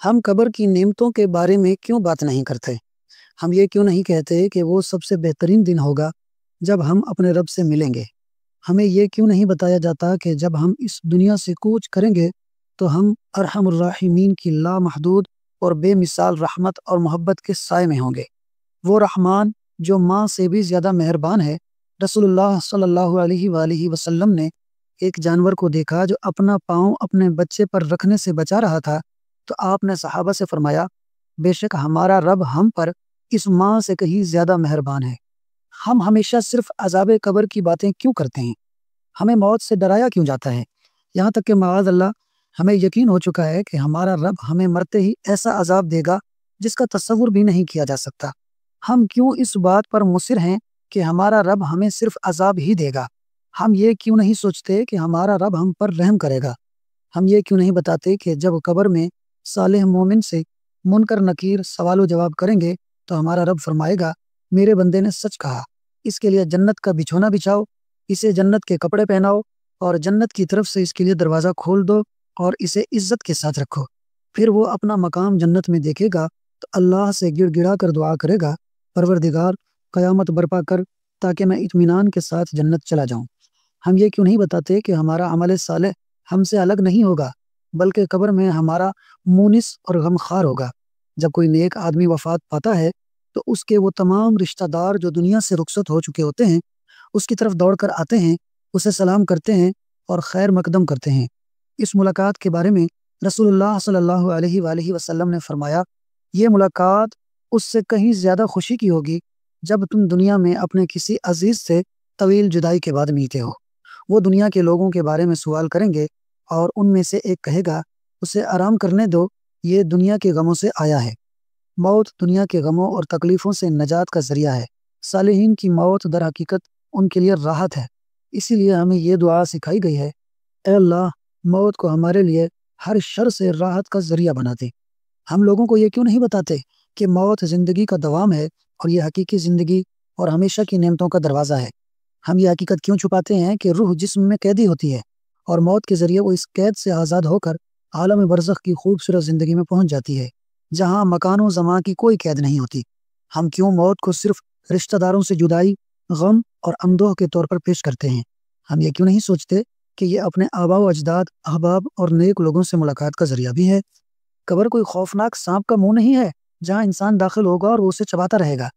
ہم قبر کی نعمتوں کے بارے میں کیوں بات نہیں کرتے؟ ہم یہ کیوں نہیں کہتے کہ وہ سب سے بہترین دن ہوگا جب ہم اپنے رب سے ملیں گے؟ ہمیں یہ کیوں نہیں بتایا جاتا کہ جب ہم اس دنیا سے کوچ کریں گے تو ہم ارحم الراحمین کی لامحدود اور بے مثال رحمت اور محبت کے سائے میں ہوں گے؟ وہ رحمان جو ماں سے بھی زیادہ مہربان ہے۔ رسول اللہ صلی اللہ علیہ وآلہ وسلم نے ایک جانور کو دیکھا جو اپنا پاؤں اپنے بچے پر رکھنے سے بچا رہا تھا، تو آپ نے صحابہ سے فرمایا، بے شک ہمارا رب ہم پر اس ماں سے کہیں زیادہ مہربان ہے۔ ہم ہمیشہ صرف عذاب قبر کی باتیں کیوں کرتے ہیں؟ ہمیں موت سے ڈرایا کیوں جاتا ہے؟ یہاں تک کہ معاذ اللہ ہمیں یقین ہو چکا ہے کہ ہمارا رب ہمیں مرتے ہی ایسا عذاب دے گا جس کا تصور بھی نہیں کیا جا سکتا۔ ہم کیوں اس بات پر مصر ہیں کہ ہمارا رب ہمیں صرف عذاب ہی دے گا؟ ہم یہ کیوں نہیں سوچتے کہ ہمارا رب ہم پر رحم کرے گا؟ ہم یہ کیوں نہیں بتاتے کہ جب قبر میں صالح مومن سے منکر نکیر سوال و جواب کریں گے تو ہمارا رب فرمائے گا، میرے بندے نے سچ کہا، اس کے لیے جنت کا بچھونا بچھاؤ، اسے جنت کے کپڑے پہناؤ اور جنت کی طرف سے اس کے لیے دروازہ کھول دو اور اسے عزت کے ساتھ رکھو۔ پھر وہ اپنا مقام جنت میں دیکھے گا تو اللہ سے گڑ گڑا کر دعا کرے گا، پروردگار قیامت برپا کر تاکہ میں اطمینان کے ساتھ جنت چلا جاؤں۔ ہم یہ کیوں نہیں بتاتے کہ ہمارا عمل صالح ہم سے الگ نہیں ہوگا بلکہ قبر میں ہمارا مونس اور غمخوار ہوگا؟ جب کوئی نیک آدمی وفات پاتا ہے تو اس کے وہ تمام رشتہ دار جو دنیا سے رخصت ہو چکے ہوتے ہیں اس کی طرف دوڑ کر آتے ہیں، اسے سلام کرتے ہیں اور خیر مقدم کرتے ہیں۔ اس ملاقات کے بارے میں رسول اللہ صلی اللہ علیہ وآلہ وسلم نے فرمایا، یہ ملاقات اس سے کہیں زیادہ خوشی کی ہوگی جب تم دنیا میں اپنے کسی عزیز سے طویل جدائی کے بعد ملتے ہو۔ وہ دنیا کے لوگوں کے بارے میں سوال کریں گے اور ان میں سے ایک کہے گا، اسے آرام کرنے دو، یہ دنیا کے غموں سے آیا ہے۔ موت دنیا کے غموں اور تکلیفوں سے نجات کا ذریعہ ہے۔ صالحین کی موت در حقیقت ان کے لیے راحت ہے۔ اسی لیے ہمیں یہ دعا سکھائی گئی ہے، اے اللہ موت کو ہمارے لیے ہر شر سے راحت کا ذریعہ بنا دے۔ ہم لوگوں کو یہ کیوں نہیں بتاتے کہ موت زندگی کا دوام ہے اور یہ حقیقی زندگی اور ہمیشہ کی نعمتوں کا دروازہ ہے؟ ہم یہ حقیقت کیوں چھپاتے ہیں کہ روح جسم میں قیدی ہوتی ہے اور موت کے ذریعے وہ اس قید سے آزاد ہو کر عالم برزخ کی خوبصورت زندگی میں پہنچ جاتی ہے جہاں مکان و زمان کی کوئی قید نہیں ہوتی؟ ہم کیوں موت کو صرف رشتہ داروں سے جدائی، غم اور اندوہ کے طور پر پیش کرتے ہیں؟ ہم یہ کیوں نہیں سوچتے کہ یہ اپنے آباء و اجداد، احباب اور نیک لوگوں سے ملاقات کا ذریعہ بھی ہے؟ قبر کوئی خوفناک سانپ کا منہ نہیں ہے جہاں انسان داخل ہوگا اور وہ اسے چباتا رہے گا،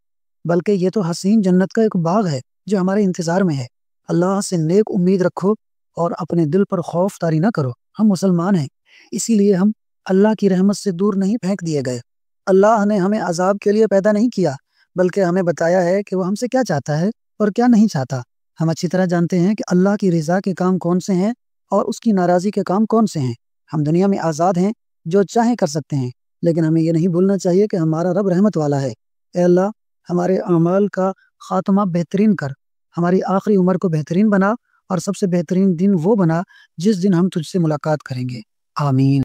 بلکہ یہ تو حسین جنت کا ایک باغ ہے جو ہمارے انتظار میں ہے۔ اللہ سے نیک امید رکھو اور اپنے دل پر خوف طاری نہ کرو۔ ہم مسلمان ہیں، اسی لیے ہم اللہ کی رحمت سے دور نہیں پھینک دیے گئے۔ اللہ نے ہمیں عذاب کے لیے پیدا نہیں کیا بلکہ ہمیں بتایا ہے کہ وہ ہم سے کیا چاہتا ہے اور کیا نہیں چاہتا۔ ہم اچھی طرح جانتے ہیں کہ اللہ کی رضا کے کام کون سے ہیں اور اس کی ناراضی کے کام کون سے ہیں۔ ہم دنیا میں آزاد ہیں، جو چاہیں کر سکتے ہیں، لیکن ہمیں یہ نہیں بھولنا چاہیے کہ ہمارا رب رحمت والا ہے۔ اے اللہ ہمارے اعمال کا خاتمہ بہترین کر، ہماری آخری عمر کو بہترین بنا اور سب سے بہترین دن وہ بنا جس دن ہم تجھ سے ملاقات کریں گے۔ آمین۔